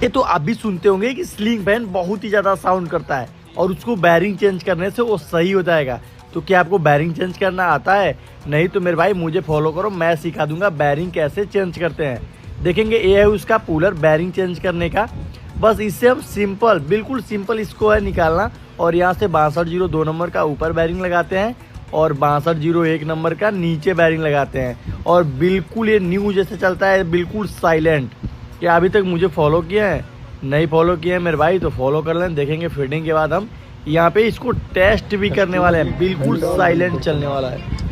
ये तो आप भी सुनते होंगे कि स्लिंग फैन बहुत ही ज़्यादा साउंड करता है और उसको बैरिंग चेंज करने से वो सही हो जाएगा। तो क्या आपको बैरिंग चेंज करना आता है? नहीं तो मेरे भाई मुझे फॉलो करो, मैं सिखा दूंगा बैरिंग कैसे चेंज करते हैं। देखेंगे ये है उसका पुलर बैरिंग चेंज करने का। बस इससे हम सिंपल, बिल्कुल सिंपल इसको है निकालना और यहाँ से 6202 नंबर का ऊपर बैरिंग लगाते हैं और 6201 नंबर का नीचे बैरिंग लगाते हैं और बिल्कुल ये न्यू जैसे चलता है, बिल्कुल साइलेंट। क्या अभी तक मुझे फॉलो किया है? नहीं फॉलो किया है मेरे भाई तो फॉलो कर लें। देखेंगे फिटिंग के बाद हम यहाँ पे इसको टेस्ट भी करने वाले हैं, बिल्कुल साइलेंट चलने वाला है।